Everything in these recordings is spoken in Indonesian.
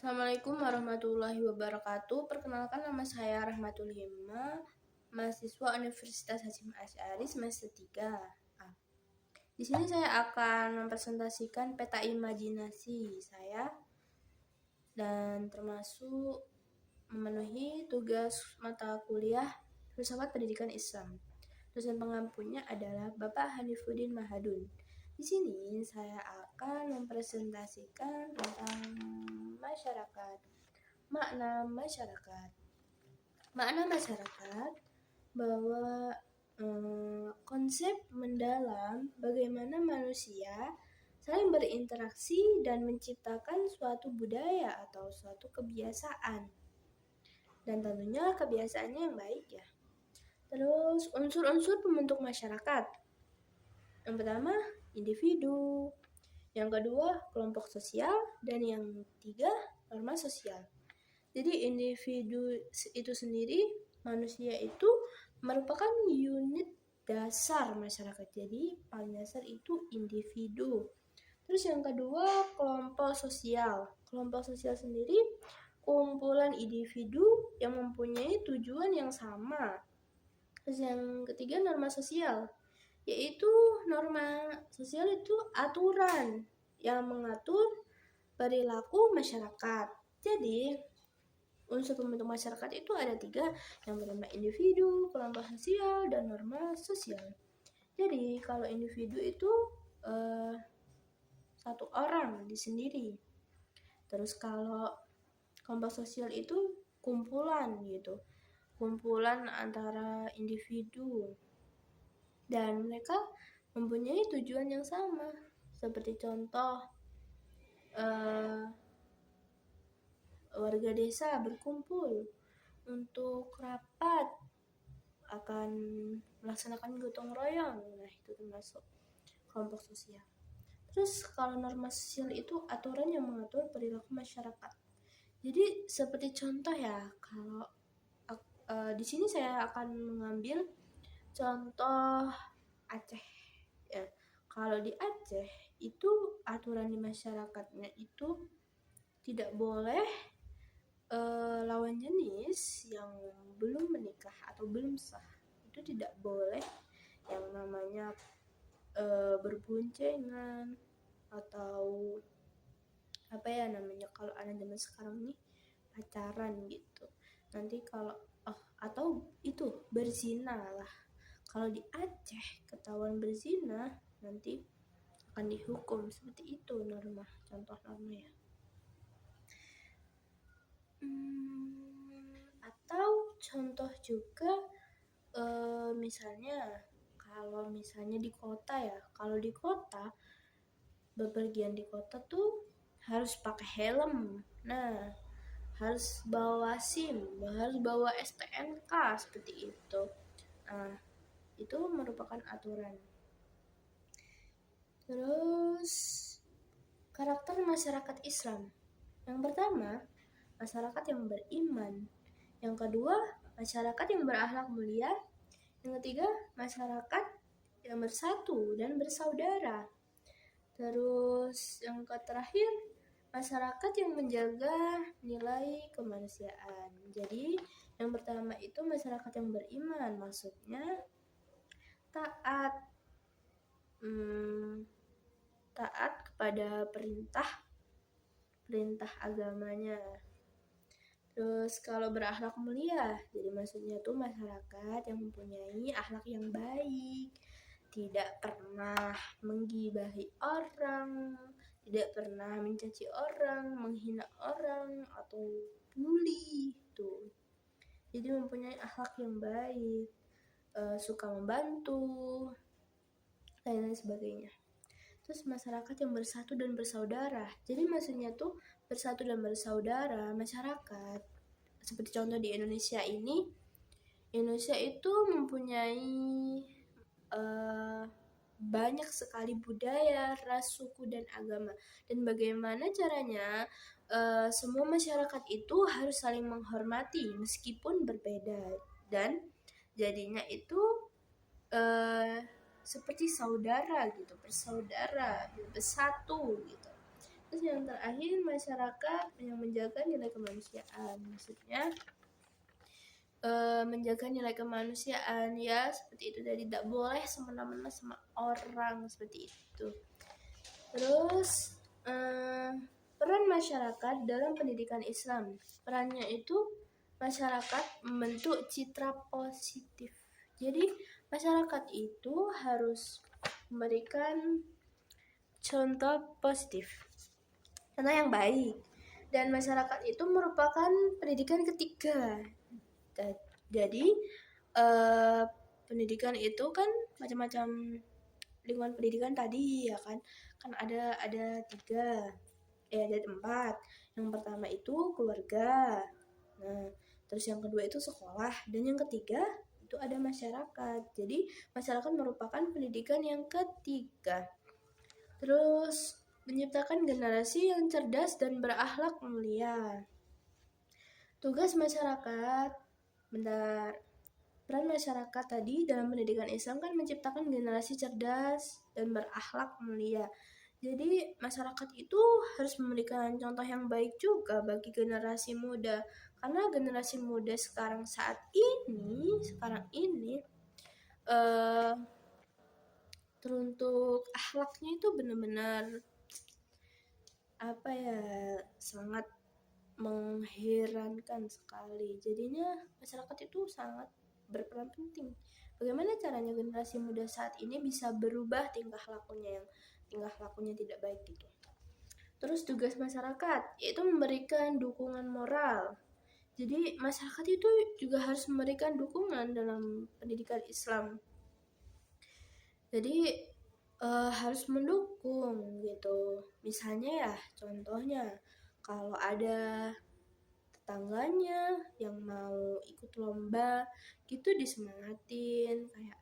Assalamualaikum warahmatullahi wabarakatuh. Perkenalkan, nama saya Rahmatul Hima, mahasiswa Universitas Hasyim Asy'ari semester 3. Di sini saya akan mempresentasikan peta imajinasi saya dan termasuk memenuhi tugas mata kuliah Filsafat Pendidikan Islam. Dosen pengampunya adalah Bapak Hanifuddin Mahadun. Di sini saya akan mempresentasikan tentang masyarakat. Makna masyarakat bahwa konsep mendalam bagaimana manusia saling berinteraksi dan menciptakan suatu budaya atau suatu kebiasaan, dan tentunya kebiasaannya yang baik ya. Terus unsur-unsur pembentuk masyarakat. Yang pertama, individu. Yang kedua, kelompok sosial. Dan yang ketiga, norma sosial. Jadi individu itu sendiri, manusia itu merupakan unit dasar masyarakat. Jadi paling dasar itu individu. Terus yang kedua, kelompok sosial. Kelompok sosial sendiri kumpulan individu yang mempunyai tujuan yang sama. Terus yang ketiga, norma sosial, yaitu norma sosial itu aturan yang mengatur perilaku masyarakat. Jadi unsur pembentuk masyarakat itu ada 3, yang pertama individu, kelompok sosial, dan norma sosial. Jadi kalau individu itu satu orang sendiri. Terus kalau kelompok sosial itu kumpulan gitu, kumpulan antara individu dan mereka mempunyai tujuan yang sama. Seperti contoh warga desa berkumpul untuk rapat akan melaksanakan gotong royong. Nah, itu termasuk kelompok sosial. Terus kalau norma sosial itu aturan yang mengatur perilaku masyarakat. Jadi seperti contoh ya, kalau di sini saya akan mengambil contoh Aceh ya. Kalau di Aceh itu aturan di masyarakatnya itu tidak boleh lawan jenis yang belum menikah atau belum sah itu tidak boleh yang namanya berboncengan atau apa ya namanya kalau anak zaman sekarang nih pacaran gitu. Nanti kalau atau itu berzina lah. Kalau di Aceh ketahuan berzina nanti akan dihukum. Seperti itu norma, contoh norma ya. Atau contoh juga misalnya kalau misalnya di kota ya, kalau di kota bepergian di kota tuh harus pakai helm. Nah, harus bawa SIM, harus bawa STNK seperti itu. Nah, itu merupakan aturan. Terus karakter masyarakat Islam. Yang pertama, masyarakat yang beriman. Yang kedua, masyarakat yang berakhlak mulia. Yang ketiga, masyarakat yang bersatu dan bersaudara. Terus yang terakhir, masyarakat yang menjaga nilai kemanusiaan. Jadi yang pertama itu masyarakat yang beriman, maksudnya taat kepada perintah agamanya. Terus kalau berakhlak mulia, jadi maksudnya tuh masyarakat yang mempunyai akhlak yang baik, tidak pernah menggibahi orang, tidak pernah mencaci orang, menghina orang atau bully gitu. Jadi mempunyai akhlak yang baik, suka membantu dan lain sebagainya. Terus masyarakat yang bersatu dan bersaudara. Jadi maksudnya tuh bersatu dan bersaudara masyarakat. Seperti contoh di Indonesia ini, Indonesia itu mempunyai banyak sekali budaya, ras, suku, dan agama. Dan bagaimana caranya semua masyarakat itu harus saling menghormati meskipun berbeda. Dan jadinya itu seperti saudara gitu, bersaudara, bersatu gitu. Terus yang terakhir, masyarakat yang menjaga nilai kemanusiaan. Maksudnya menjaga nilai kemanusiaan ya, seperti itu. Jadi tidak boleh semena-mena sama orang, seperti itu. Terus peran masyarakat dalam pendidikan Islam. Perannya itu masyarakat membentuk citra positif. Jadi masyarakat itu harus memberikan contoh positif, contoh yang baik. Dan masyarakat itu merupakan pendidikan ketiga. Jadi pendidikan itu kan macam-macam lingkungan pendidikan tadi ya kan ada 3, ada 4. Yang pertama itu keluarga, nah terus yang kedua itu sekolah, dan yang ketiga itu ada masyarakat. Jadi masyarakat merupakan pendidikan yang ketiga. Terus menciptakan generasi yang cerdas dan berakhlak mulia. Tugas masyarakat, peran masyarakat tadi dalam pendidikan Islam kan menciptakan generasi cerdas dan berakhlak mulia. Jadi masyarakat itu harus memberikan contoh yang baik juga bagi generasi muda. Karena generasi muda sekarang ini teruntuk akhlaknya itu benar-benar sangat mengherankan sekali. Jadinya masyarakat itu sangat berperan penting. Bagaimana caranya generasi muda saat ini bisa berubah tingkah lakunya tidak baik gitu. Terus tugas masyarakat yaitu memberikan dukungan moral. Jadi masyarakat itu juga harus memberikan dukungan dalam pendidikan Islam. Jadi harus mendukung gitu. Misalnya ya, contohnya kalau ada tetangganya yang mau ikut lomba gitu, disemangatin, kayak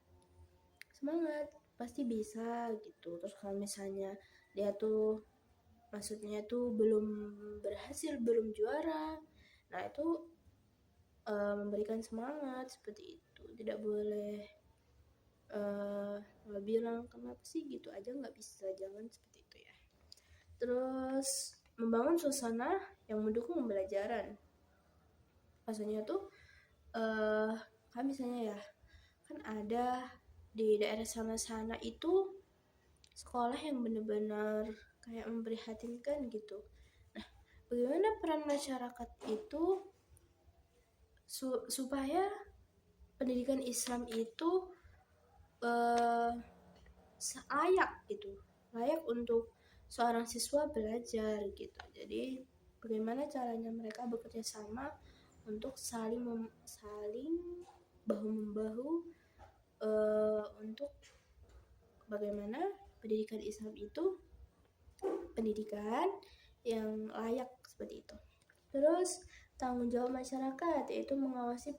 semangat, pasti bisa gitu. Terus kalau misalnya dia tuh maksudnya tuh belum berhasil, belum juara, nah itu memberikan semangat seperti itu. Tidak boleh bilang kenapa sih gitu aja nggak bisa, jangan seperti itu ya. Terus membangun suasana yang mendukung pembelajaran. Maksudnya tuh kan misalnya ya, kan ada di daerah sana-sana itu sekolah yang benar-benar kayak memprihatinkan gitu. Nah, bagaimana peran masyarakat itu supaya pendidikan Islam itu layak untuk seorang siswa belajar gitu. Jadi bagaimana caranya mereka bekerja sama untuk saling bahu membahu untuk bagaimana pendidikan Islam itu pendidikan yang layak seperti itu. Terus tanggung jawab masyarakat yaitu mengawasi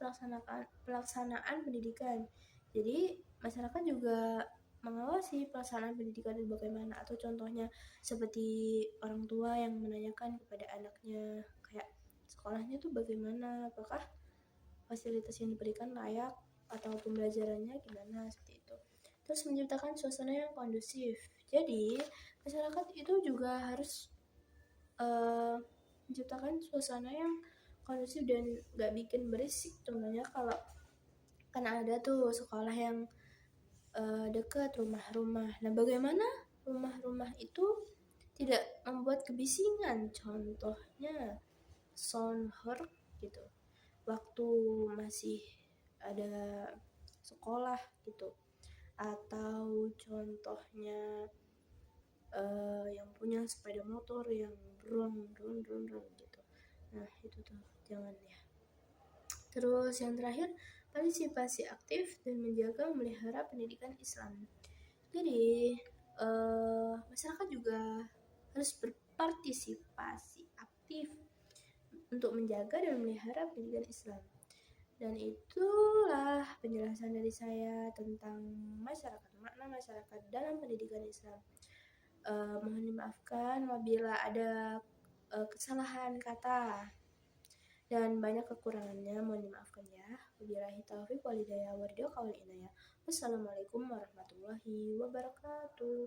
pelaksanaan pendidikan. Jadi masyarakat juga mengawasi pelaksanaan pendidikan itu bagaimana, atau contohnya seperti orang tua yang menanyakan kepada anaknya kayak sekolahnya tuh bagaimana, apakah fasilitas yang diberikan layak atau pembelajarannya gimana, seperti itu. Terus menciptakan suasana yang kondusif. Jadi masyarakat itu juga harus menciptakan suasana yang kondusif dan gak bikin berisik. Contohnya kalau kan ada tuh sekolah yang dekat rumah-rumah. Nah bagaimana rumah-rumah itu tidak membuat kebisingan? Contohnya soundhorn gitu waktu masih ada sekolah gitu. Atau contohnya yang punya sepeda motor yang drone gitu. Nah itu tuh jangan ya. Terus yang terakhir, partisipasi aktif dan menjaga memelihara pendidikan Islam. Jadi masyarakat juga harus berpartisipasi aktif untuk menjaga dan memelihara pendidikan Islam. Dan itulah penjelasan dari saya tentang masyarakat, makna masyarakat dalam pendidikan Islam. Mohon dimaafkan apabila ada kesalahan kata dan banyak kekurangannya, mohon dimaafkan ya. Wabillahi taufiq wal hidayah. Wassalamualaikum warahmatullahi wabarakatuh.